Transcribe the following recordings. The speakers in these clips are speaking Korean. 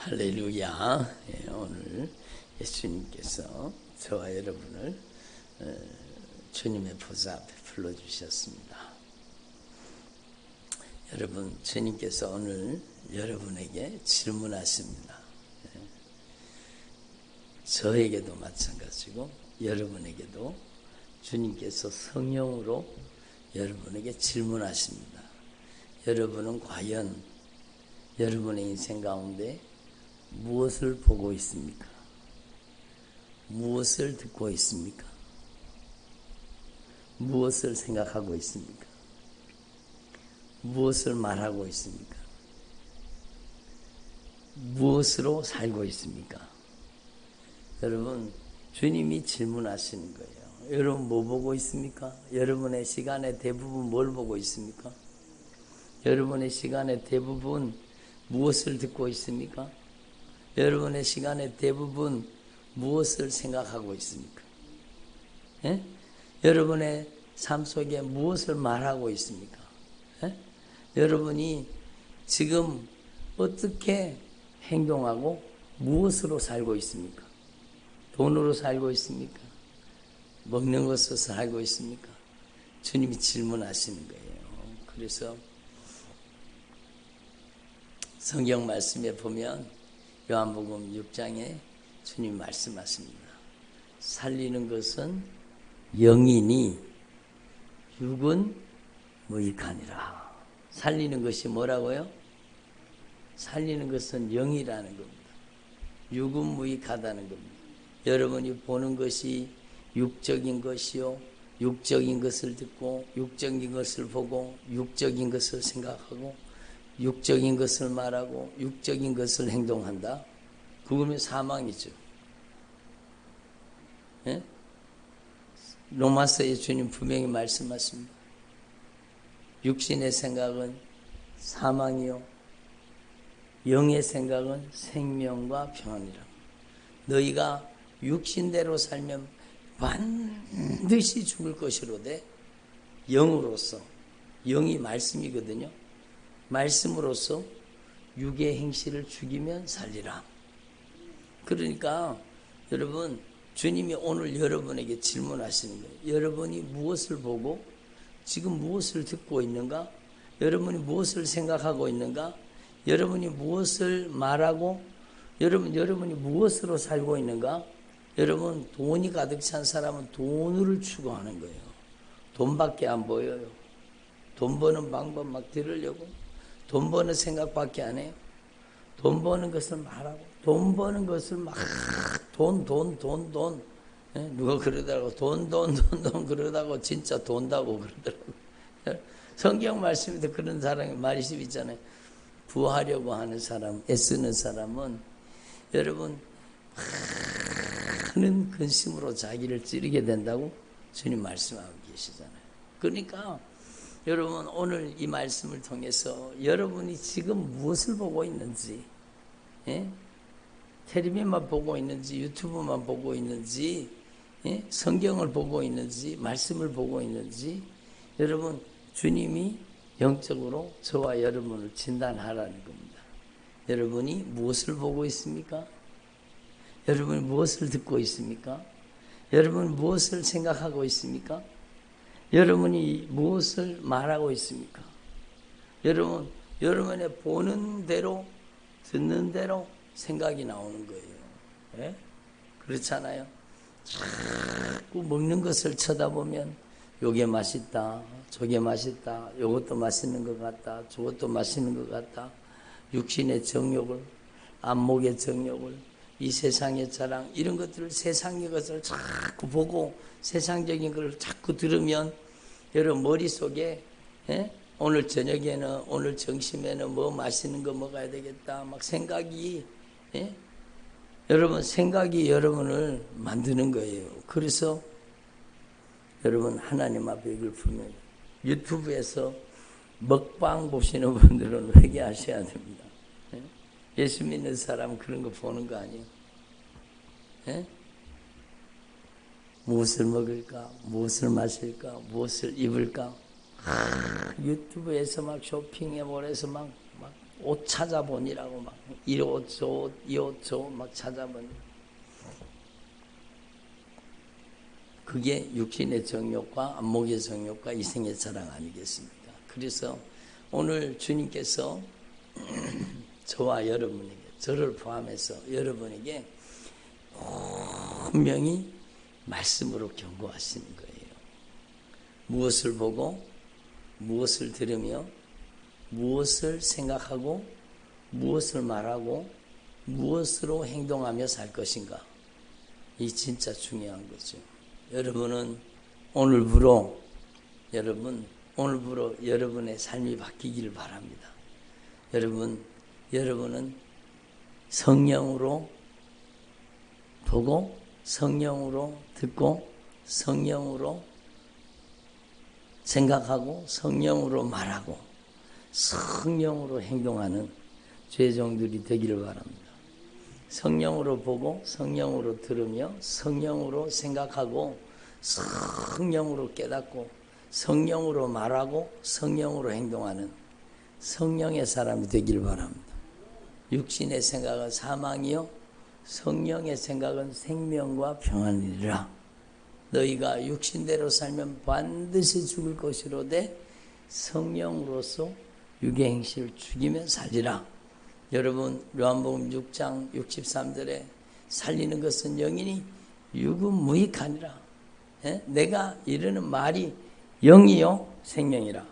할렐루야. 오늘 예수님께서 저와 여러분을 주님의 보좌 앞에 불러주셨습니다. 여러분, 주님께서 오늘 여러분에게 질문하십니다. 저에게도 마찬가지고 여러분에게도 주님께서 성령으로 여러분에게 질문하십니다. 여러분은 과연 여러분의 인생 가운데 무엇을 보고 있습니까? 무엇을 듣고 있습니까? 무엇을 생각하고 있습니까? 무엇을 말하고 있습니까? 무엇으로 살고 있습니까? 여러분, 주님이 질문하시는 거예요. 여러분 뭐 보고 있습니까? 여러분의 시간의 대부분 뭘 보고 있습니까? 여러분의 시간의 대부분 무엇을 듣고 있습니까? 여러분의 시간의 대부분 무엇을 생각하고 있습니까? 예? 여러분의 삶 속에 무엇을 말하고 있습니까? 예? 여러분이 지금 어떻게 행동하고 무엇으로 살고 있습니까? 돈으로 살고 있습니까? 먹는 것으로 살고 있습니까? 주님이 질문하시는 거예요. 그래서 성경 말씀에 보면 요한복음 6장에 주님 말씀하십니다. 살리는 것은 영이니 육은 무익하니라. 살리는 것이 뭐라고요? 살리는 것은 영이라는 겁니다. 육은 무익하다는 겁니다. 여러분이 보는 것이 육적인 것이요, 육적인 것을 듣고 육적인 것을 보고 육적인 것을 생각하고 육적인 것을 말하고 육적인 것을 행동한다. 그거면 사망이죠. 예? 로마서에 주님 분명히 말씀하십니다. 육신의 생각은 사망이요 영의 생각은 생명과 평안이라. 너희가 육신대로 살면 반드시 죽을 것이로되 영으로서, 영이 말씀이거든요. 말씀으로서 육의 행실을 죽이면 살리라. 그러니까 여러분, 주님이 오늘 여러분에게 질문하시는 거예요. 여러분이 무엇을 보고 지금 무엇을 듣고 있는가? 여러분이 무엇을 생각하고 있는가? 여러분이 무엇을 말하고 여러분이 무엇으로 살고 있는가? 여러분, 돈이 가득 찬 사람은 돈을 추구하는 거예요. 돈밖에 안 보여요. 돈 버는 방법 막 들으려고 돈 버는 생각밖에 안 해요. 돈 버는 것을 말하고 돈 버는 것을 막 돈 예? 누가 그러더라고. 돈 그러다고 진짜 돈다고 그러더라고. 성경 말씀에도 그런 사람이 말씀 있잖아요. 부하려고 하는 사람, 애쓰는 사람은 여러분 많은 근심으로 자기를 찌르게 된다고 주님 말씀하고 계시잖아요. 그러니까 여러분, 오늘 이 말씀을 통해서 여러분이 지금 무엇을 보고 있는지, 예? 텔레비만 보고 있는지, 유튜브만 보고 있는지, 예? 성경을 보고 있는지, 말씀을 보고 있는지, 여러분, 주님이 영적으로 저와 여러분을 진단하라는 겁니다. 여러분이 무엇을 보고 있습니까? 여러분이 무엇을 듣고 있습니까? 여러분이 무엇을 생각하고 있습니까? 여러분이 무엇을 말하고 있습니까? 여러분의 보는 대로, 듣는 대로 생각이 나오는 거예요. 예? 그렇잖아요. 자꾸 먹는 것을 쳐다보면 요게 맛있다, 저게 맛있다, 요것도 맛있는 것 같다, 저것도 맛있는 것 같다. 육신의 정욕을, 안목의 정욕을, 이 세상의 자랑, 이런 것들을, 세상의 것을 자꾸 보고 세상적인 걸 자꾸 들으면 여러분 머릿속에, 예? 오늘 저녁에는, 오늘 점심에는 뭐 맛있는 거 먹어야 되겠다 막 생각이, 예? 여러분, 생각이 여러분을 만드는 거예요. 그래서 여러분, 하나님 앞에 이걸 보면 유튜브에서 먹방 보시는 분들은 회개하셔야 됩니다. 예? 예수 믿는 사람 그런 거 보는 거 아니에요? 예? 무엇을 먹을까? 무엇을 마실까? 무엇을 입을까? 유튜브에서 막 쇼핑에 몰아서 막 옷 찾아보니라고 막 이 옷 저 옷 이 옷 저 옷 막 찾아보니 그게 육신의 정욕과 안목의 정욕과 이생의 자랑 아니겠습니까? 그래서 오늘 주님께서 저와 여러분에게 저를 포함해서 여러분에게 분명히 말씀으로 경고하시는 거예요. 무엇을 보고 무엇을 들으며 무엇을 생각하고 무엇을 말하고 무엇으로 행동하며 살 것인가? 이 진짜 중요한 거죠. 여러분은 오늘부로 여러분의 삶이 바뀌기를 바랍니다. 여러분은 성령으로 보고 성령으로 듣고 성령으로 생각하고 성령으로 말하고 성령으로 행동하는 죄종들이 되기를 바랍니다. 성령으로 보고 성령으로 들으며 성령으로 생각하고 성령으로 깨닫고 성령으로 말하고 성령으로 행동하는 성령의 사람이 되기를 바랍니다. 육신의 생각은 사망이요 성령의 생각은 생명과 평안이라. 너희가 육신대로 살면 반드시 죽을 것이로되 성령으로서 육의 행실을 죽이며 살리라. 여러분 요한복음 6장 63절에 살리는 것은 영이니 육은 무익하니라. 내가 이르는 말이 영이요 생명이라.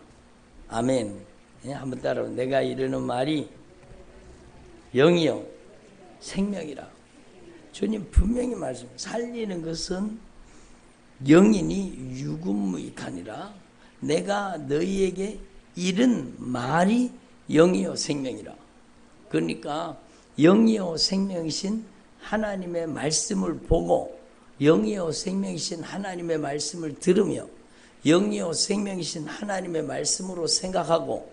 아멘. 한번 따라오. 내가 이르는 말이 영이요 생명이라. 주님 분명히 말씀. 살리는 것은 영이니 육은 무익하니라. 내가 너희에게 이른 말이 영이요 생명이라. 그러니까 영이요 생명이신 하나님의 말씀을 보고 영이요 생명이신 하나님의 말씀을 들으며 영이요 생명이신 하나님의 말씀으로 생각하고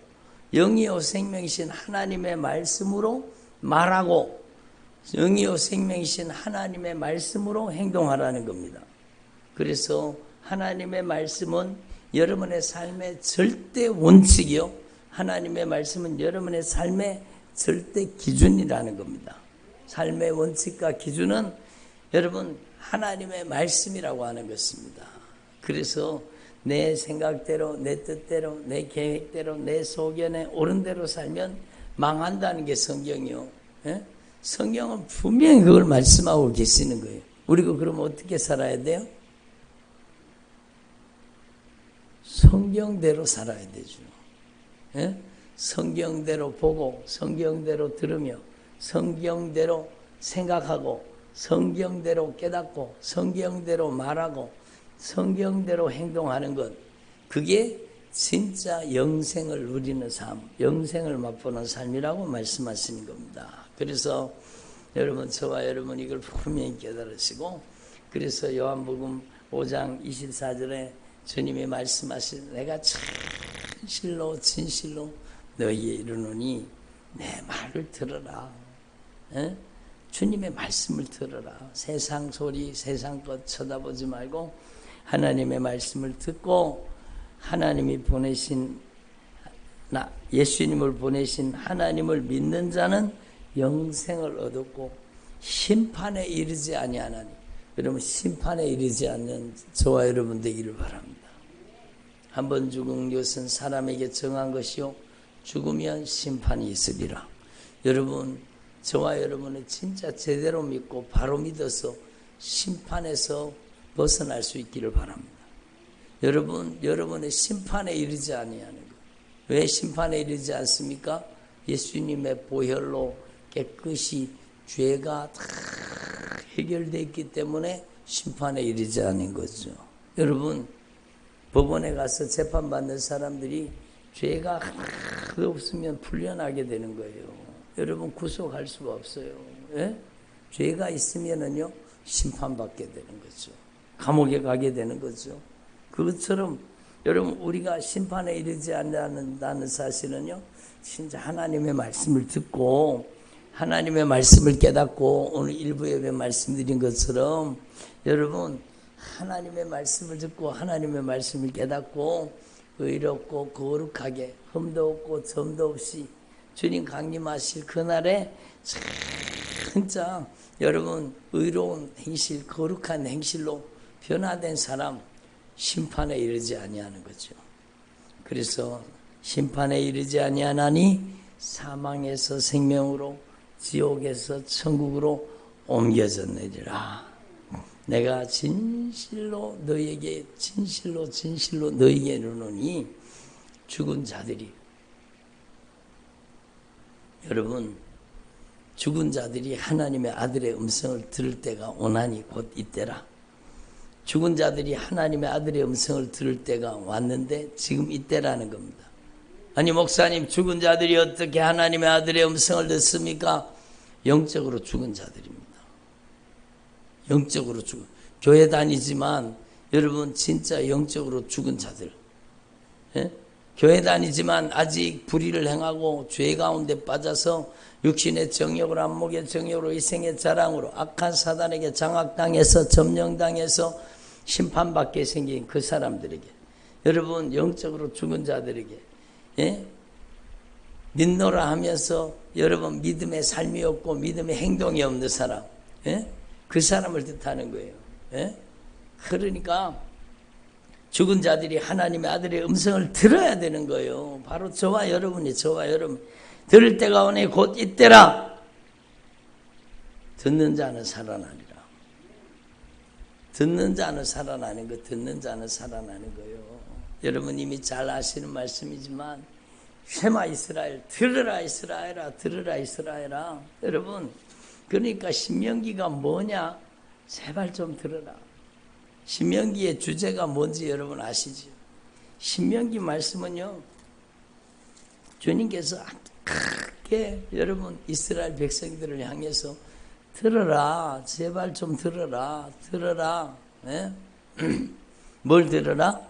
영이요 생명이신 하나님의 말씀으로 말하고 영이요 생명이신 하나님의 말씀으로 행동하라는 겁니다. 그래서 하나님의 말씀은 여러분의 삶의 절대 원칙이요 하나님의 말씀은 여러분의 삶의 절대 기준이라는 겁니다. 삶의 원칙과 기준은 여러분 하나님의 말씀이라고 하는 것입니다. 그래서 내 생각대로 내 뜻대로 내 계획대로 내 소견에 옳은 대로 살면 망한다는 게 성경이요. 성경은 분명히 그걸 말씀하고 계시는 거예요. 우리가 그러면 어떻게 살아야 돼요? 성경대로 살아야 되죠. 성경대로 보고 성경대로 들으며 성경대로 생각하고 성경대로 깨닫고 성경대로 말하고 성경대로 행동하는 것, 그게 진짜 영생을 누리는 삶, 영생을 맛보는 삶이라고 말씀하시는 겁니다. 그래서 여러분, 저와 여러분 이걸 분명히 깨달으시고, 그래서 요한복음 5장 24절에 주님이 말씀하신 내가 진실로 진실로 너희에 이르노니 내 말을 들어라. 주님의 말씀을 들어라. 세상 소리, 세상 것 쳐다보지 말고 하나님의 말씀을 듣고 하나님이 보내신 예수님을 보내신 하나님을 믿는 자는 영생을 얻었고 심판에 이르지 아니하나니, 여러분 심판에 이르지 않는 저와 여러분 되기를 바랍니다. 한번 죽은 것은 사람에게 정한 것이요 죽으면 심판이 있으리라. 여러분, 저와 여러분은 진짜 제대로 믿고 바로 믿어서 심판에서 벗어날 수 있기를 바랍니다. 여러분의 심판에 이르지 아니하는 것. 왜 심판에 이르지 않습니까? 예수님의 보혈로 깨끗이 죄가 다 해결되었기 때문에 심판에 이르지 않은 거죠. 여러분, 법원에 가서 재판받는 사람들이 죄가 하나도 없으면 풀려나게 되는 거예요. 여러분, 구속할 수가 없어요. 죄가 있으면은요 심판받게 되는 거죠. 감옥에 가게 되는 거죠. 그것처럼 여러분, 우리가 심판에 이르지 않는다는 사실은요, 진짜 하나님의 말씀을 듣고 하나님의 말씀을 깨닫고 오늘 일부 예배 말씀드린 것처럼 여러분, 하나님의 말씀을 듣고 하나님의 말씀을 깨닫고 의롭고 거룩하게 흠도 없고 점도 없이 주님 강림하실 그날에 진짜 여러분 의로운 행실, 거룩한 행실로 변화된 사람 심판에 이르지 아니하는 거죠. 그래서 심판에 이르지 아니하나니 사망에서 생명으로 지옥에서 천국으로 옮겨졌느니라. 내가 진실로 너희에게 진실로 너희에게 이르노니 죽은 자들이 여러분 죽은 자들이 하나님의 아들의 음성을 들을 때가 오나니 곧 이때라. 죽은 자들이 하나님의 아들의 음성을 들을 때가 왔는데 지금 이때라는 겁니다. 아니 목사님 죽은 자들이 어떻게 하나님의 아들의 음성을 듣습니까? 영적으로 죽은 자들입니다. 영적으로 죽은 교회 다니지만 여러분 진짜 영적으로 죽은 자들 예? 교회 다니지만 아직 불의를 행하고 죄 가운데 빠져서 육신의 정욕으로 안목의 정욕으로 이생의 자랑으로 악한 사단에게 장악당해서 점령당해서 심판받게 생긴 그 사람들에게 여러분 영적으로 죽은 자들에게 예? 믿노라 하면서 여러분 믿음의 삶이 없고 믿음의 행동이 없는 사람 예? 그 사람을 뜻하는 거예요. 예? 그러니까 죽은 자들이 하나님의 아들의 음성을 들어야 되는 거예요. 바로 저와 여러분이 저와 여러분 들을 때가 오니 곧 이때라. 듣는 자는 살아나리라. 듣는 자는 살아나는 거, 듣는 자는 살아나는 거예요. 여러분 이미 잘 아시는 말씀이지만 쉐마 이스라엘, 들으라 이스라엘아, 들으라 이스라엘아. 여러분 그러니까 신명기가 뭐냐? 제발 좀 들으라. 신명기의 주제가 뭔지 여러분 아시죠? 신명기 말씀은요 주님께서 크게 여러분 이스라엘 백성들을 향해서 들어라 제발 좀 들어라 들어라 예? 뭘 들어라?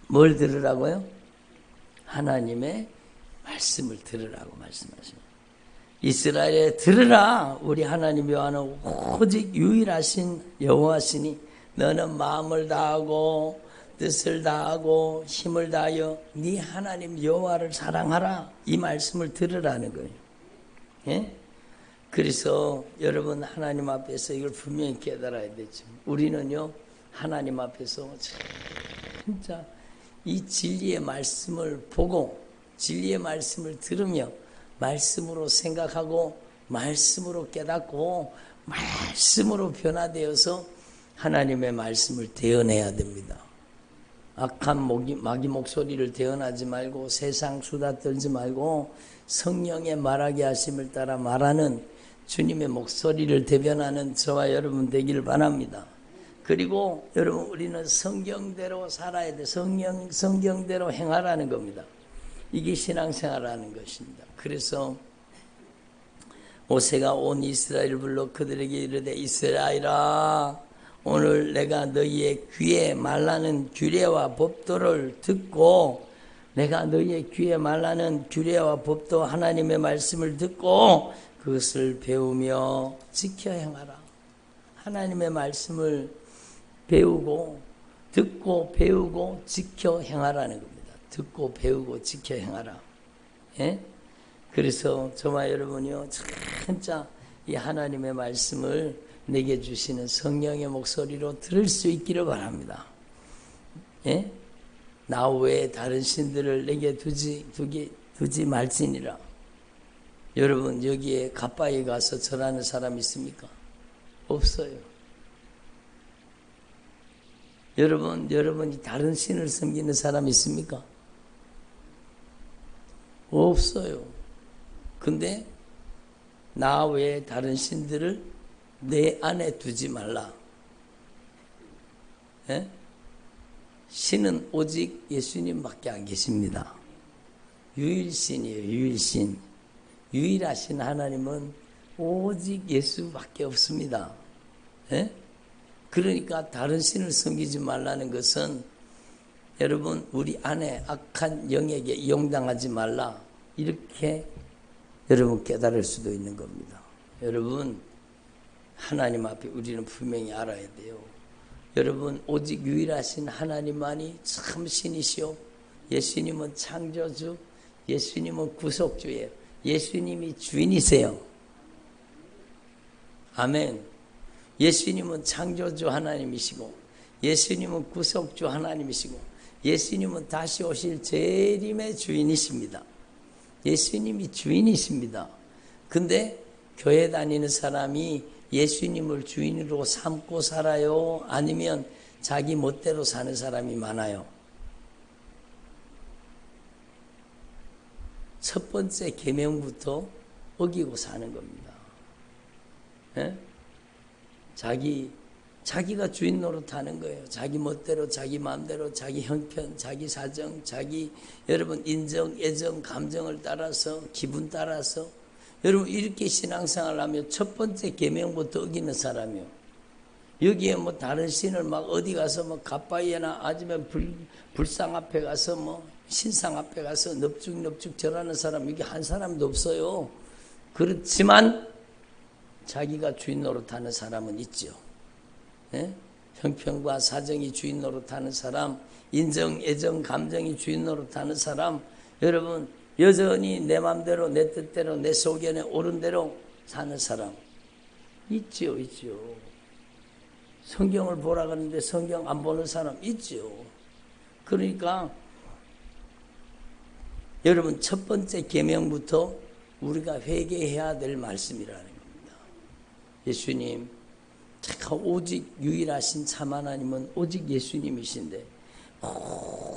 뭘 들으라고요? 하나님의 말씀을 들으라고 말씀하십니다. 이스라엘에 들으라 우리 하나님 여호와는 오직 유일하신 여호와시니 너는 마음을 다하고 뜻을 다하고 힘을 다하여 네 하나님 여호와를 사랑하라 이 말씀을 들으라는 거예요. 예? 그래서 여러분 하나님 앞에서 이걸 분명히 깨달아야 되죠. 우리는요 하나님 앞에서 진짜 이 진리의 말씀을 보고 진리의 말씀을 들으며 말씀으로 생각하고 말씀으로 깨닫고 말씀으로 변화되어서 하나님의 말씀을 대언해야 됩니다. 악한 마귀 목소리를 대언하지 말고 세상 수다 떨지 말고 성령의 말하게 하심을 따라 말하는 주님의 목소리를 대변하는 저와 여러분 되기를 바랍니다. 그리고 여러분 우리는 성경대로 살아야 돼. 성경대로 행하라는 겁니다. 이게 신앙생활하는 것입니다. 그래서 모세가 온 이스라엘을 불러 그들에게 이르되 이스라엘아 오늘 내가 너희의 귀에 말하는 규례와 법도를 듣고 내가 너희의 귀에 말하는 규례와 법도 하나님의 말씀을 듣고 그것을 배우며 지켜 행하라. 하나님의 말씀을 배우고 듣고 배우고 지켜 행하라는 겁니다. 듣고 배우고 지켜 행하라. 예? 그래서 저와 여러분이요 진짜 이 하나님의 말씀을 내게 주시는 성령의 목소리로 들을 수 있기를 바랍니다. 예? 나 외에 다른 신들을 내게 두지 말지니라. 여러분 여기에 가빠에 가서 절하는 사람 있습니까? 없어요. 여러분이 다른 신을 섬기는 사람 있습니까? 없어요. 근데 나 외에 다른 신들을 내 안에 두지 말라. 예? 신은 오직 예수님밖에 안 계십니다. 유일신이에요. 유일신. 유일하신 하나님은 오직 예수밖에 없습니다. 예? 그러니까 다른 신을 섬기지 말라는 것은 여러분 우리 안에 악한 영에게 이용당하지 말라 이렇게 여러분 깨달을 수도 있는 겁니다. 여러분 하나님 앞에 우리는 분명히 알아야 돼요. 여러분 오직 유일하신 하나님만이 참 신이시오 예수님은 창조주, 예수님은 구속주예요. 예수님이 주인이세요. 아멘. 예수님은 창조주 하나님이시고, 예수님은 구속주 하나님이시고, 예수님은 다시 오실 재림의 주인이십니다. 예수님이 주인이십니다. 근데 교회 다니는 사람이 예수님을 주인으로 삼고 살아요? 아니면 자기 멋대로 사는 사람이 많아요? 첫 번째 계명부터 어기고 사는 겁니다. 예? 자기가 주인 노릇하는 거예요. 자기 멋대로, 자기 마음대로, 자기 형편, 자기 사정, 자기 여러분 인정, 애정, 감정을 따라서, 기분 따라서 여러분 이렇게 신앙생활을 하면 첫 번째 계명부터 어기는 사람이요. 여기에 뭐 다른 신을 막 어디 가서 뭐 갓바위나 아니면 불상 앞에 가서 뭐 신상 앞에 가서 넙죽넙죽 절하는 사람 이게 한 사람도 없어요. 그렇지만 자기가 주인 노릇하는 사람은 있죠. 예? 형편과 사정이 주인 노릇하는 사람, 인정, 애정, 감정이 주인 노릇하는 사람, 여러분 여전히 내 맘대로, 내 뜻대로, 내 소견에 옳은 대로 사는 사람 있죠. 성경을 보라 그러는데 성경 안 보는 사람 있죠. 그러니까 여러분 첫 번째 계명부터 우리가 회개해야 될 말씀이라는 겁니다. 예수님, 오직 유일하신 참 하나님은 오직 예수님이신데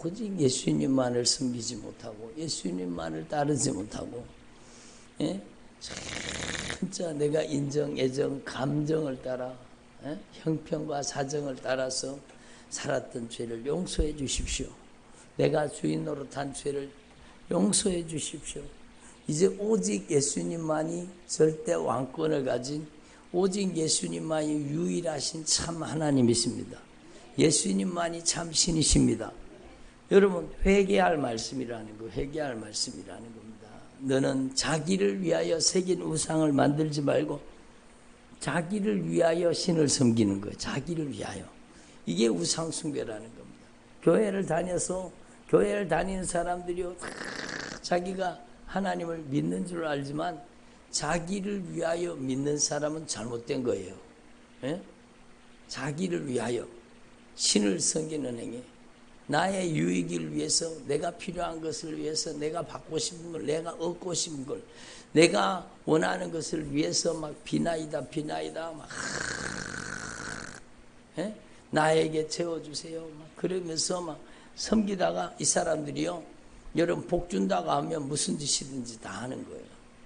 오직 예수님만을 섬기지 못하고 예수님만을 따르지 못하고, 예? 진짜 내가 인정, 애정, 감정을 따라, 예? 형편과 사정을 따라서 살았던 죄를 용서해 주십시오. 내가 주인 노릇한 죄를 용서해 주십시오. 이제 오직 예수님만이 절대 왕권을 가진 오직 예수님만이 유일하신 참 하나님이십니다. 예수님만이 참 신이십니다. 여러분 회개할 말씀이라는 거, 회개할 말씀이라는 겁니다. 너는 자기를 위하여 새긴 우상을 만들지 말고 자기를 위하여 신을 섬기는 거예요. 자기를 위하여. 이게 우상 숭배라는 겁니다. 교회를 다니는 사람들이요, 자기가 하나님을 믿는 줄 알지만 자기를 위하여 믿는 사람은 잘못된 거예요. 예? 자기를 위하여 신을 섬기는 행위, 나의 유익을 위해서, 내가 필요한 것을 위해서, 내가 받고 싶은 걸, 내가 얻고 싶은 걸, 내가 원하는 것을 위해서 막 비나이다 막 예? 나에게 채워주세요 막 그러면서 막 섬기다가 이 사람들이요, 여러분 복 준다고 하면 무슨 짓이든지 다 하는 거예요.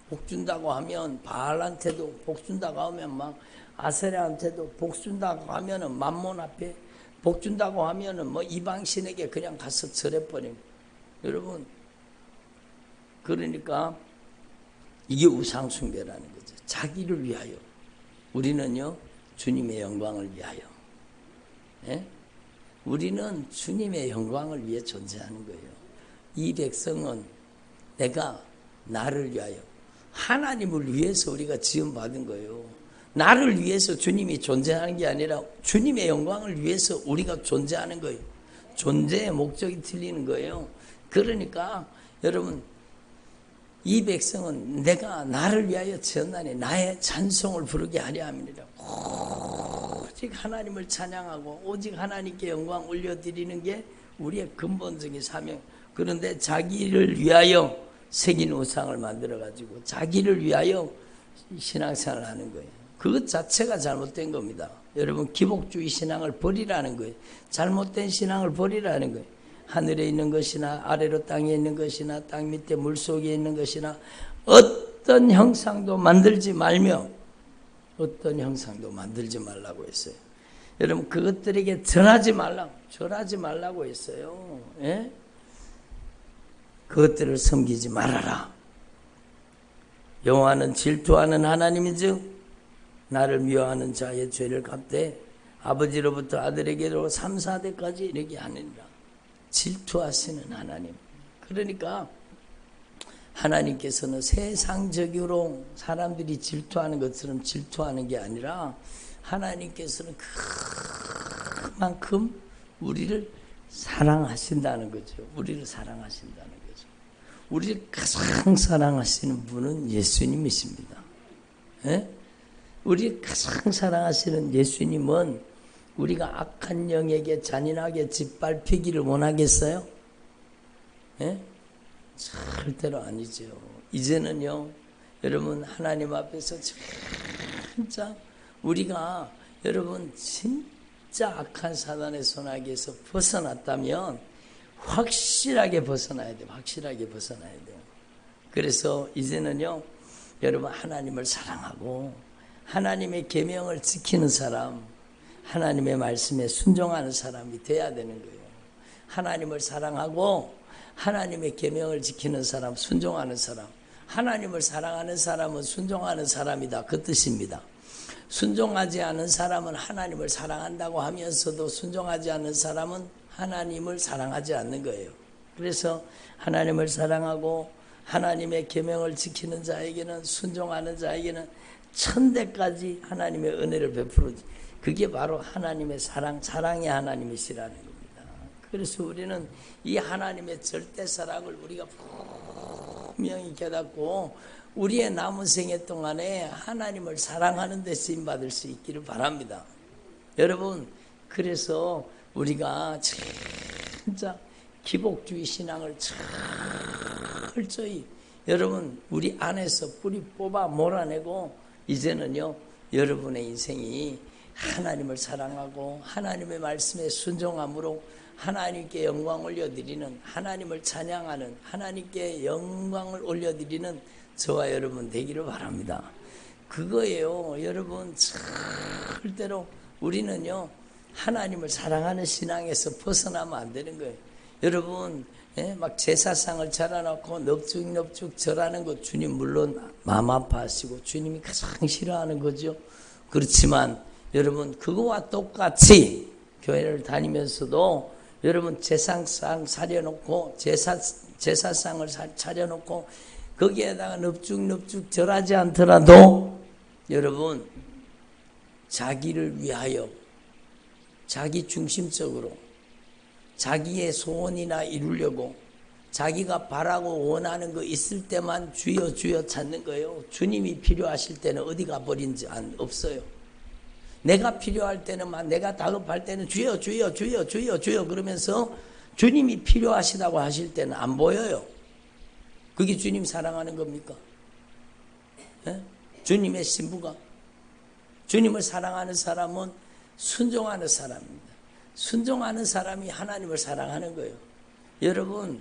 복 준다고 하면 바알한테도 복 준다고 하면 막 아세라한테도 복 준다고 하면은 만몬 앞에 복 준다고 하면은 뭐 이방신에게 그냥 가서 절해버리고. 여러분 그러니까 이게 우상숭배라는 거죠. 자기를 위하여. 우리는요 주님의 영광을 위하여. 예? 우리는 주님의 영광을 위해 존재하는 거예요. 이 백성은 내가 나를 위하여, 하나님을 위해서 우리가 지음받은 거예요. 나를 위해서 주님이 존재하는 게 아니라 주님의 영광을 위해서 우리가 존재하는 거예요. 존재의 목적이 틀리는 거예요. 그러니까 여러분 이 백성은 내가 나를 위하여 지었나니 나의 찬송을 부르게 하려 함이니라. 오직 하나님을 찬양하고 오직 하나님께 영광 올려드리는 게 우리의 근본적인 사명. 그런데 자기를 위하여 새긴 우상을 만들어가지고 자기를 위하여 신앙생활을 하는 거예요. 그것 자체가 잘못된 겁니다. 여러분 기복주의 신앙을 버리라는 거예요. 잘못된 신앙을 버리라는 거예요. 하늘에 있는 것이나 아래로 땅에 있는 것이나 땅 밑에 물속에 있는 것이나 어떤 형상도 만들지 말며 어떤 형상도 만들지 말라고 했어요. 여러분 그것들에게 절하지 말라고 했어요. 예? 그것들을 섬기지 말아라. 여호와는 질투하는 하나님인즉 나를 미워하는 자의 죄를 갚되 아버지로부터 아들에게로 3, 4대까지 이르게 하느니라. 질투하시는 하나님. 그러니까 하나님께서는 세상적으로 사람들이 질투하는 것처럼 질투하는 게 아니라 하나님께서는 그만큼 우리를 사랑하신다는 거죠. 우리를 사랑하신다는 거죠. 우리를 가장 사랑하시는 분은 예수님이십니다. 예? 우리를 가장 사랑하시는 예수님은 우리가 악한 영에게 잔인하게 짓밟히기를 원하겠어요? 예? 절대로 아니죠. 이제는요, 여러분 하나님 앞에서 진짜 우리가 여러분 진짜 악한 사단의 손아귀에서 벗어났다면 확실하게 벗어나야 돼요. 확실하게 벗어나야 돼요. 그래서 이제는요, 여러분 하나님을 사랑하고 하나님의 계명을 지키는 사람, 하나님의 말씀에 순종하는 사람이 돼야 되는 거예요. 하나님을 사랑하고 하나님의 계명을 지키는 사람, 순종하는 사람. 하나님을 사랑하는 사람은 순종하는 사람이다. 그 뜻입니다. 순종하지 않은 사람은 하나님을 사랑한다고 하면서도 순종하지 않는 사람은 하나님을 사랑하지 않는 거예요. 그래서 하나님을 사랑하고 하나님의 계명을 지키는 자에게는, 순종하는 자에게는 천대까지 하나님의 은혜를 베풀어주죠. 그게 바로 하나님의 사랑의 하나님이시라는 겁니다. 그래서 우리는 이 하나님의 절대 사랑을 우리가 분명히 깨닫고 우리의 남은 생애 동안에 하나님을 사랑하는 데 쓰임받을 수 있기를 바랍니다. 여러분, 그래서 우리가 진짜 기복주의 신앙을 철저히 여러분 우리 안에서 뿌리 뽑아 몰아내고 이제는요, 여러분의 인생이 하나님을 사랑하고 하나님의 말씀에 순종함으로 하나님께 영광 올려드리는, 하나님을 찬양하는, 하나님께 영광을 올려드리는 저와 여러분 되기를 바랍니다. 그거예요. 여러분, 절대로 우리는요, 하나님을 사랑하는 신앙에서 벗어나면 안 되는 거예요. 여러분, 막 제사상을 차려놓고 넙죽넙죽 절하는 거 주님 물론 마음 아파하시고 주님이 가장 싫어하는 거죠. 그렇지만 여러분, 그거와 똑같이 교회를 다니면서도 여러분 제사상 차려놓고 제사상을 차려놓고 거기에다가 넙죽넙죽 절하지 않더라도 여러분 자기를 위하여 자기 중심적으로 자기의 소원이나 이루려고 자기가 바라고 원하는 거 있을 때만 주여 주여 찾는 거예요. 주님이 필요하실 때는 어디 가버린지 없어요. 내가 필요할 때는 내가 다급할 때는 주여 주여 주여 주여 주여 그러면서 주님이 필요하시다고 하실 때는 안 보여요. 그게 주님 사랑하는 겁니까? 예? 주님의 신부가 주님을 사랑하는 사람은 순종하는 사람입니다. 순종하는 사람이 하나님을 사랑하는 거예요. 여러분,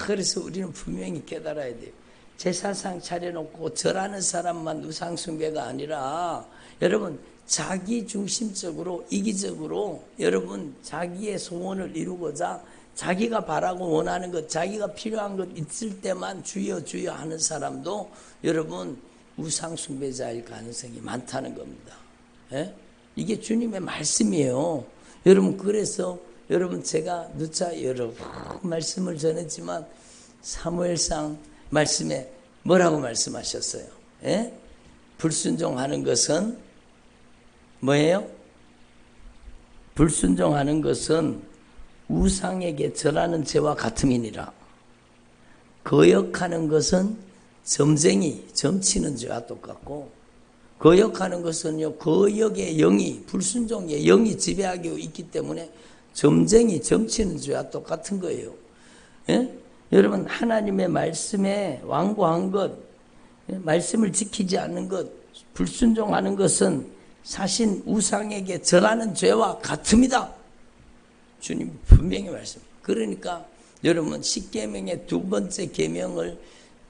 그래서 우리는 분명히 깨달아야 돼요. 제사상 차려놓고 절하는 사람만 우상숭배가 아니라 여러분 자기 중심적으로 이기적으로 여러분 자기의 소원을 이루고자 자기가 바라고 원하는 것, 자기가 필요한 것 있을 때만 주여 주여 하는 사람도 여러분 우상숭배자일 가능성이 많다는 겁니다. 예? 이게 주님의 말씀이에요. 여러분, 그래서 여러분 제가 누차 여러 말씀을 전했지만 사무엘상 말씀에 뭐라고 말씀하셨어요? 예? 불순종하는 것은 뭐예요? 불순종하는 것은 우상에게 절하는 죄와 같음이니라. 거역하는 것은 점치는 죄와 똑같고, 거역하는 것은요, 거역의 영이, 불순종의 영이 지배하고 있기 때문에 점치는 죄와 똑같은 거예요. 예? 여러분, 하나님의 말씀에 완고한 것, 말씀을 지키지 않는 것, 불순종하는 것은 사신 우상에게 절하는 죄와 같습니다. 주님 분명히 말씀. 그러니까 여러분, 십계명의 두 번째 계명을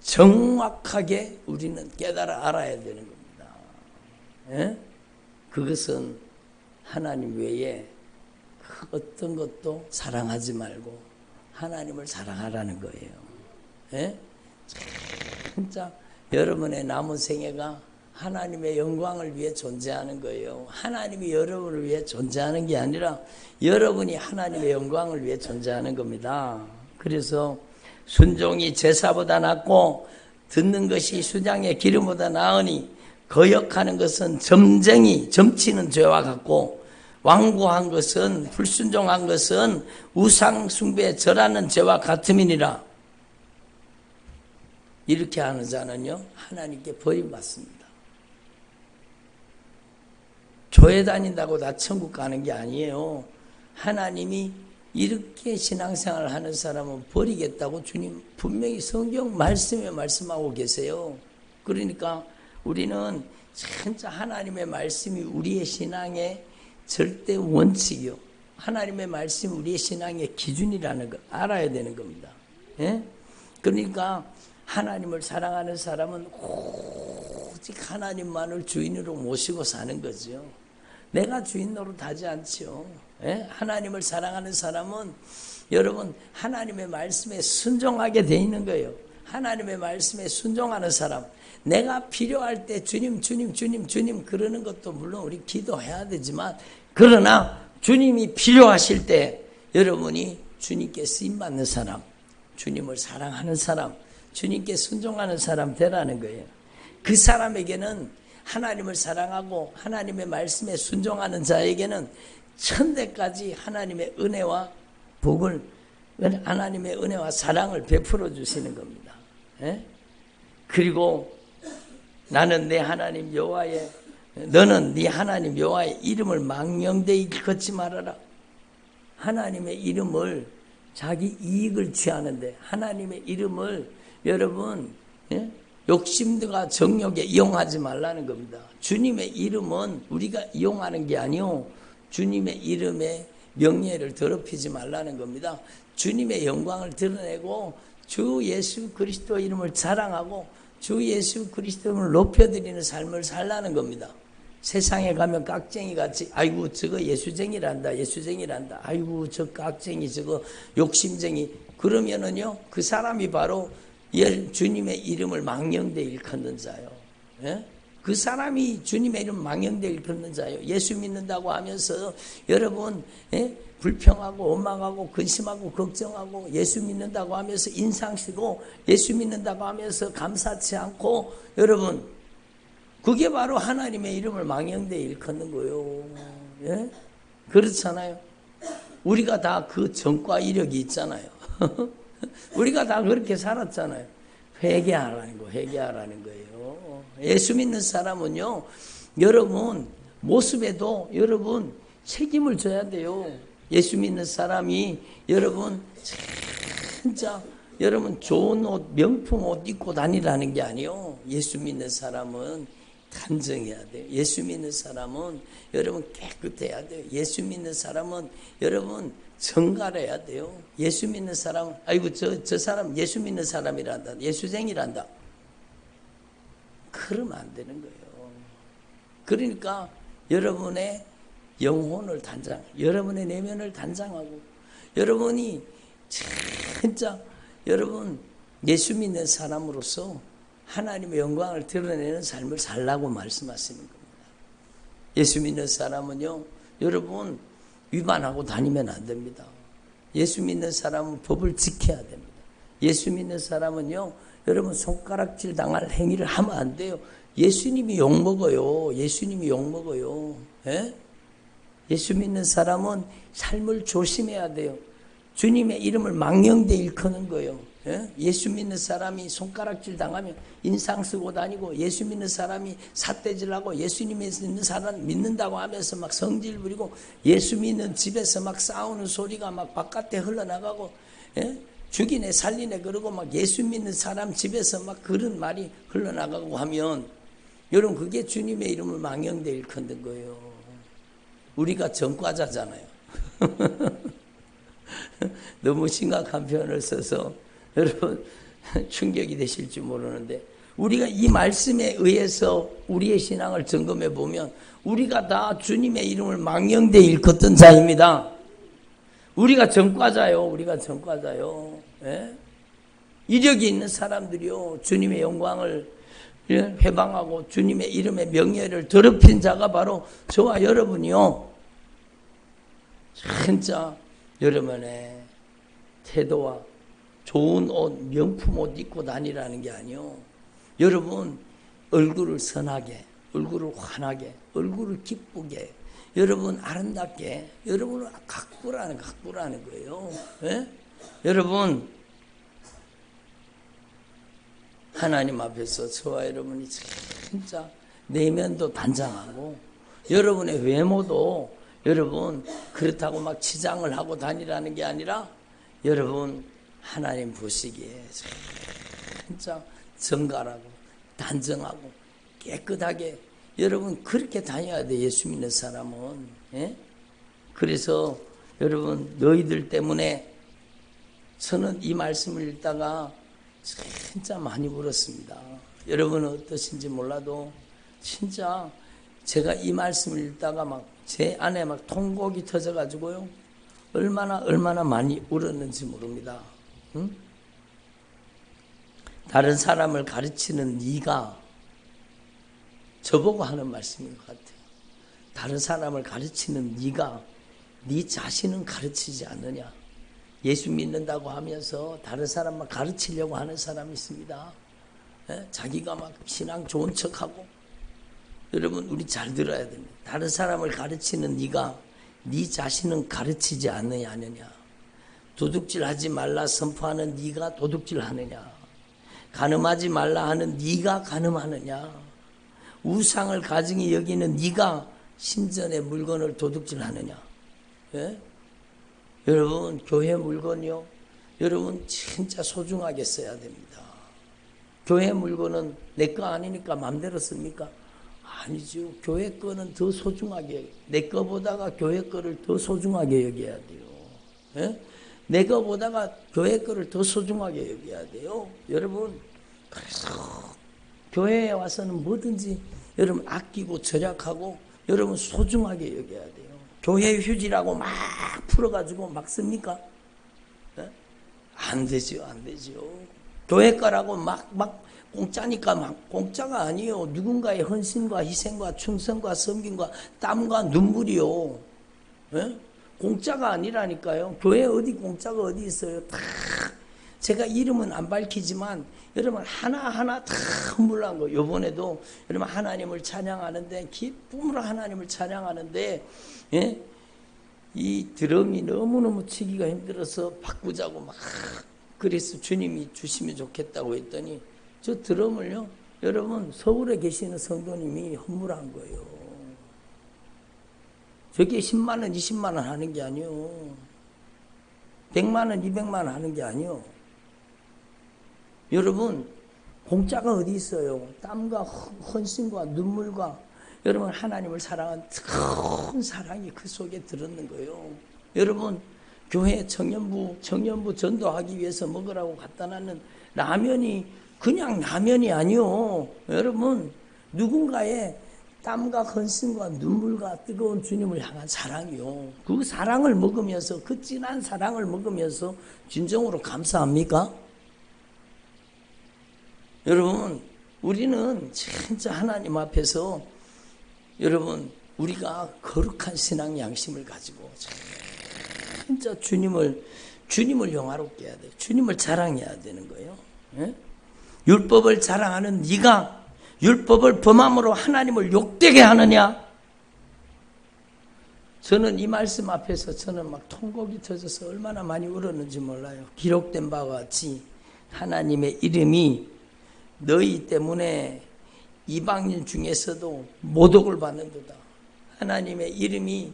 정확하게 우리는 깨달아 알아야 되는 겁니다. 예? 그것은 하나님 외에 어떤 것도 사랑하지 말고 하나님을 사랑하라는 거예요. 예? 진짜 여러분의 남은 생애가 하나님의 영광을 위해 존재하는 거예요. 하나님이 여러분을 위해 존재하는 게 아니라 여러분이 하나님의 영광을 위해 존재하는 겁니다. 그래서 순종이 제사보다 낫고 듣는 것이 수장의 기름보다 나으니 거역하는 것은 점치는 죄와 같고 완고한 것은, 불순종한 것은 우상 숭배에 절하는 죄와 같음이니라. 이렇게 하는 자는요, 하나님께 버림받습니다. 교회 다닌다고 다 천국 가는 게 아니에요. 하나님이 이렇게 신앙생활을 하는 사람은 버리겠다고 주님 분명히 성경 말씀에 말씀하고 계세요. 그러니까 우리는 진짜 하나님의 말씀이 우리의 신앙의 절대 원칙이요, 하나님의 말씀이 우리의 신앙의 기준이라는 걸 알아야 되는 겁니다. 예? 그러니까 하나님을 사랑하는 사람은 오직 하나님만을 주인으로 모시고 사는 거죠. 내가 주인 노릇하지 않죠. 예? 하나님을 사랑하는 사람은 여러분 하나님의 말씀에 순종하게 돼 있는 거예요. 하나님의 말씀에 순종하는 사람, 내가 필요할 때 주님 그러는 것도 물론 우리 기도해야 되지만, 그러나 주님이 필요하실 때 여러분이 주님께 쓰임받는 사람, 주님을 사랑하는 사람, 주님께 순종하는 사람 되라는 거예요. 그 사람에게는, 하나님을 사랑하고 하나님의 말씀에 순종하는 자에게는 천대까지 하나님의 은혜와 복을, 하나님의 은혜와 사랑을 베풀어 주시는 겁니다. 예? 그리고 나는 내 하나님 여호와의, 너는 네 하나님 여호와의 이름을 망령되이 걷지 말아라. 하나님의 이름을 자기 이익을 취하는데, 하나님의 이름을 여러분 욕심과 정욕에 이용하지 말라는 겁니다. 주님의 이름은 우리가 이용하는 게 아니요, 주님의 이름의 명예를 더럽히지 말라는 겁니다. 주님의 영광을 드러내고 주 예수 그리스도 이름을 자랑하고 주 예수 그리스도 이름을 높여드리는 삶을 살라는 겁니다. 세상에 가면 깍쟁이같이 아이고 저거 예수쟁이란다, 아이고 저 깍쟁이, 저거 욕심쟁이, 그러면은요 그 사람이 바로 주님의 이름을 망령되이 일컫는 자요. 예? 그 사람이 주님의 이름 망령되이 일컫는 자요. 예수 믿는다고 하면서 여러분 불평하고 원망하고 근심하고 걱정하고, 예수 믿는다고 하면서 인상 쓰고, 예수 믿는다고 하면서 감사치 않고, 여러분 그게 바로 하나님의 이름을 망령되이 일컫는 거예요. 예? 그렇잖아요. 우리가 다 그 전과 이력이 있잖아요. 우리가 다 그렇게 살았잖아요. 회개하라는 거예요. 예수 믿는 사람은요, 여러분 모습에도 여러분 책임을 져야 돼요. 예수 믿는 사람이 여러분 진짜 여러분 좋은 옷, 명품 옷 입고 다니라는 게 아니요. 예수 믿는 사람은 단정해야 돼요. 예수 믿는 사람은 여러분 깨끗해야 돼요. 예수 믿는 사람은 여러분 정갈해야 돼요. 예수 믿는 사람은 아이고 저 사람 예수 믿는 사람이란다, 예수쟁이란다, 그러면 안 되는 거예요. 그러니까 여러분의 영혼을 여러분의 내면을 단장하고, 여러분이 진짜 여러분 예수 믿는 사람으로서 하나님의 영광을 드러내는 삶을 살라고 말씀하시는 겁니다. 예수 믿는 사람은요, 여러분 위반하고 다니면 안 됩니다. 예수 믿는 사람은 법을 지켜야 됩니다. 예수 믿는 사람은요, 여러분 손가락질 당할 행위를 하면 안 돼요. 예수님이 욕먹어요. 예? 예수 믿는 사람은 삶을 조심해야 돼요. 주님의 이름을 망령되이 일컫는 거예요. 예? 예수 믿는 사람이 손가락질 당하면 인상 쓰고 다니고, 예수 믿는 사람이 삿대질하고, 예수님 믿는 사람 믿는다고 하면서 막 성질 부리고, 예수 믿는 집에서 막 싸우는 소리가 막 바깥에 흘러나가고, 예? 죽이네 살리네 그러고 막 예수 믿는 사람 집에서 막 그런 말이 흘러나가고 하면, 여러분 그게 주님의 이름을 망령되이 일컫는 거예요. 우리가 전과자잖아요. 너무 심각한 표현을 써서 여러분 충격이 되실지 모르는데, 우리가 이 말씀에 의해서 우리의 신앙을 점검해 보면 우리가 다 주님의 이름을 망령되이 일컫던 자입니다. 우리가 전과자요. 예? 이력이 있는 사람들이요, 주님의 영광을 회방하고 주님의 이름의 명예를 더럽힌 자가 바로 저와 여러분이요. 진짜 여러분의 태도와 좋은 옷, 명품 옷 입고 다니라는 게 아니요, 여러분 얼굴을 선하게, 얼굴을 환하게, 얼굴을 기쁘게, 여러분 아름답게 여러분을 각부라는 거예요. 예? 여러분 하나님 앞에서 저와 여러분이 진짜 내면도 단장하고 여러분의 외모도 여러분 그렇다고 막 치장을 하고 다니라는 게 아니라 여러분 하나님 보시기에 진짜 정갈하고 단정하고 깨끗하게 여러분 그렇게 다녀야 돼. 예수 믿는 사람은. 예? 그래서 여러분 너희들 때문에 저는 이 말씀을 읽다가 진짜 많이 울었습니다. 여러분은 어떠신지 몰라도 진짜 제가 이 말씀을 읽다가 막 제 안에 막 통곡이 터져가지고요. 얼마나 많이 울었는지 모릅니다. 응? 다른 사람을 가르치는 네가 저보고 하는 말씀인 것 같아요. 다른 사람을 가르치는 네가 네 자신은 가르치지 않느냐. 예수 믿는다고 하면서 다른 사람만 가르치려고 하는 사람이 있습니다. 예? 자기가 막 신앙 좋은 척하고. 여러분 우리 잘 들어야 됩니다. 다른 사람을 가르치는 네가 네 자신은 가르치지 않느냐. 도둑질하지 말라 선포하는 네가 도둑질하느냐. 간음하지 말라 하는 네가 간음하느냐. 우상을 가증히 여기는 네가 신전의 물건을 도둑질하느냐. 예? 여러분 교회 물건이요. 여러분 진짜 소중하게 써야 됩니다. 교회 물건은 내 거 아니니까 마음대로 씁니까? 아니죠. 교회 거는 더 소중하게, 내 거보다가 교회 거를 더 소중하게 여겨야 돼요. 예? 내 거보다가 교회 거를 더 소중하게 여겨야 돼요. 여러분 그래서 교회에 와서는 뭐든지 여러분 아끼고 절약하고 여러분 소중하게 여겨야 돼요. 교회 휴지라고 막 풀어가지고 막 씁니까? 예? 안 되죠. 교회 거라고 막 공짜니까 막 공짜가 아니에요. 누군가의 헌신과 희생과 충성과 섬김과 땀과 눈물이요. 예? 공짜가 아니라니까요. 교회 어디 공짜가 어디 있어요. 다 제가 이름은 안 밝히지만 여러분 하나하나 다 헌물한 거. 요번에도 여러분 하나님을 찬양하는데 기쁨으로 하나님을 찬양하는데 예? 이 드럼이 너무너무 치기가 힘들어서 바꾸자고 막 그래서 주님이 주시면 좋겠다고 했더니 저 드럼을요 여러분 서울에 계시는 성도님이 헌물한 거예요. 저게 10만 원 20만 원 하는 게 아니요. 100만 원 200만 원 하는 게 아니요. 여러분 공짜가 어디 있어요. 땀과 헌신과 눈물과 여러분 하나님을 사랑한 큰 사랑이 그 속에 들었는 거예요. 여러분 교회 청년부 전도하기 위해서 먹으라고 갖다 놨는 라면이 그냥 라면이 아니요. 여러분 누군가의 땀과 헌신과 눈물과 뜨거운 주님을 향한 사랑이요. 그 사랑을 먹으면서 그 진한 사랑을 먹으면서 진정으로 감사합니까? 여러분 우리는 진짜 하나님 앞에서 여러분 우리가 거룩한 신앙 양심을 가지고 진짜 주님을 영화롭게 해야 돼요. 주님을 자랑해야 되는 거예요. 예? 율법을 자랑하는 네가 율법을 범함으로 하나님을 욕되게 하느냐? 저는 이 말씀 앞에서 저는 막 통곡이 터져서 얼마나 많이 울었는지 몰라요. 기록된 바와 같이 하나님의 이름이 너희 때문에 이방인 중에서도 모독을 받는도다. 하나님의 이름이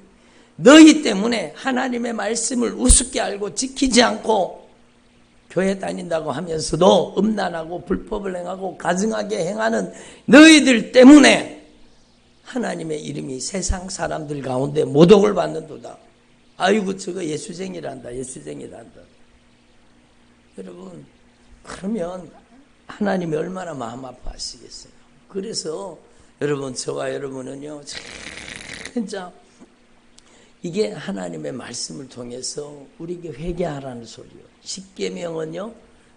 너희 때문에 하나님의 말씀을 우습게 알고 지키지 않고 교회 다닌다고 하면서도 음란하고 불법을 행하고 가증하게 행하는 너희들 때문에 하나님의 이름이 세상 사람들 가운데 모독을 받는도다. 아이고 저거 예수쟁이란다. 여러분 그러면 하나님이 얼마나 마음 아파하시겠어요. 그래서 여러분 저와 여러분은요 진짜 이게 하나님의 말씀을 통해서 우리에게 회개하라는 소리요. 십계명은요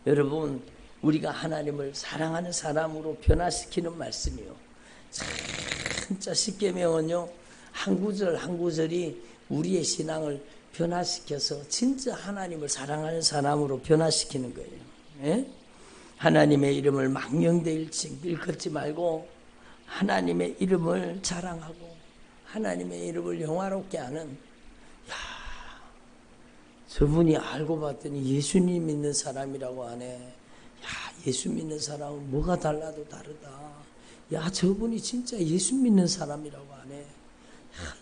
여러분 우리가 하나님을 사랑하는 사람으로 변화시키는 말씀이요. 진짜 십계명은요 한 구절 한 구절이 우리의 신앙을 변화시켜서 진짜 하나님을 사랑하는 사람으로 변화시키는 거예요. 예? 하나님의 이름을 망령되일지 일컫지 말고 하나님의 이름을 자랑하고 하나님의 이름을 영화롭게 하는, 저분이 알고 봤더니 예수님 믿는 사람이라고 하네. 예수 믿는 사람은 뭐가 달라도 다르다. 저분이 진짜 예수 믿는 사람이라고 하네.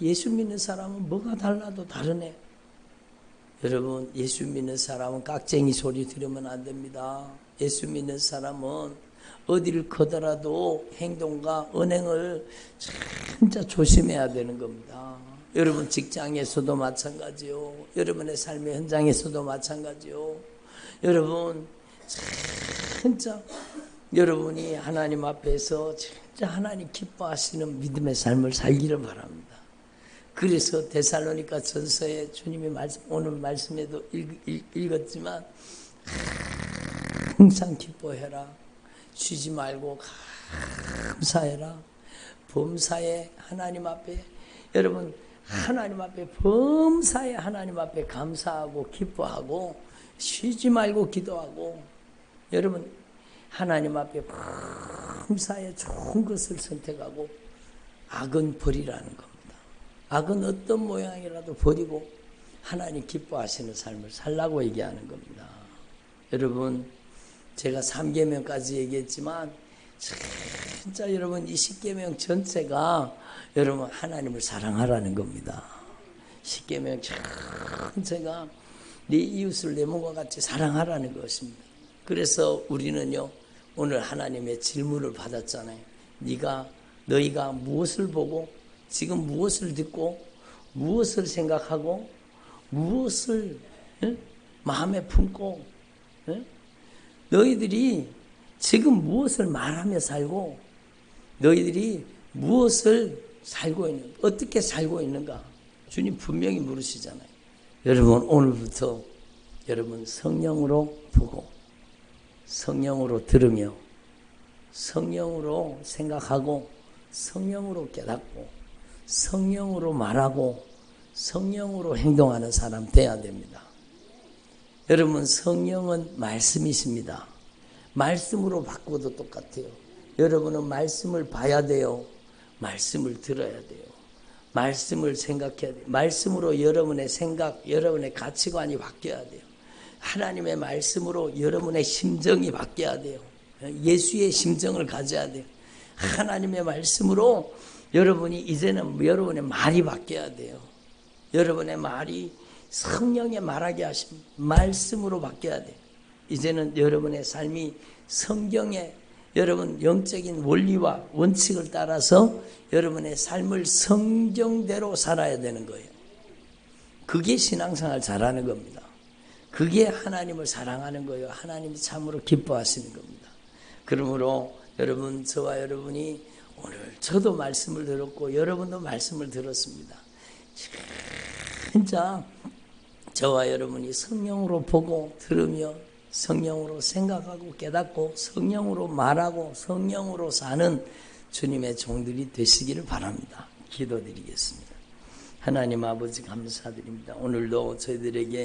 예수 믿는 사람은 뭐가 달라도 다르네. 여러분, 예수 믿는 사람은 깍쟁이 소리 들으면 안 됩니다. 예수 믿는 사람은 어디를 가더라도 행동과 언행을 진짜 조심해야 되는 겁니다. 여러분 직장에서도 마찬가지요. 여러분의 삶의 현장에서도 마찬가지요. 여러분 진짜 여러분이 하나님 앞에서 진짜 하나님 기뻐하시는 믿음의 삶을 살기를 바랍니다. 그래서 데살로니가 전서에 주님이 오늘 말씀에도 읽었지만 항상 기뻐해라. 쉬지 말고 감사해라. 범사에 하나님 앞에, 여러분 하나님 앞에 범사에 하나님 앞에 감사하고 기뻐하고 쉬지 말고 기도하고, 여러분 하나님 앞에 범사에 좋은 것을 선택하고 악은 버리라는 겁니다. 악은 어떤 모양이라도 버리고 하나님 기뻐하시는 삶을 살라고 얘기하는 겁니다. 여러분 제가 3계명까지 얘기했지만 진짜 여러분 이 10계명 전체가 여러분 하나님을 사랑하라는 겁니다. 10계명 전체가 네 이웃을 내 몸과 같이 사랑하라는 것입니다. 그래서 우리는요 오늘 하나님의 질문을 받았잖아요. 너희가 무엇을 보고 지금 무엇을 듣고 무엇을 생각하고 무엇을 마음에 품고 너희들이 지금 무엇을 말하며 살고 너희들이 무엇을 살고 있는가, 어떻게 살고 있는가 주님 분명히 물으시잖아요. 여러분 오늘부터 여러분 성령으로 보고 성령으로 들으며 성령으로 생각하고 성령으로 깨닫고 성령으로 말하고 성령으로 행동하는 사람 돼야 됩니다. 여러분 성령은 말씀이십니다. 말씀으로 바꾸어도 똑같아요. 여러분은 말씀을 봐야 돼요. 말씀을 들어야 돼요. 말씀을 생각해야 돼요. 말씀으로 여러분의 생각, 여러분의 가치관이 바뀌어야 돼요. 하나님의 말씀으로 여러분의 심정이 바뀌어야 돼요. 예수의 심정을 가져야 돼요. 하나님의 말씀으로 여러분이 이제는 여러분의 말이 바뀌어야 돼요. 여러분의 말이 성령의 말하게 하신 말씀으로 바뀌어야 돼요. 이제는 여러분의 삶이 성경의 여러분 영적인 원리와 원칙을 따라서 여러분의 삶을 성경대로 살아야 되는 거예요. 그게 신앙생활 잘하는 겁니다. 그게 하나님을 사랑하는 거예요. 하나님이 참으로 기뻐하시는 겁니다. 그러므로 여러분, 저와 여러분이 오늘 저도 말씀을 들었고 여러분도 말씀을 들었습니다. 진짜 저와 여러분이 성령으로 보고 들으며 성령으로 생각하고 깨닫고 성령으로 말하고 성령으로 사는 주님의 종들이 되시기를 바랍니다. 기도드리겠습니다. 하나님 아버지 감사드립니다. 오늘도 저희들에게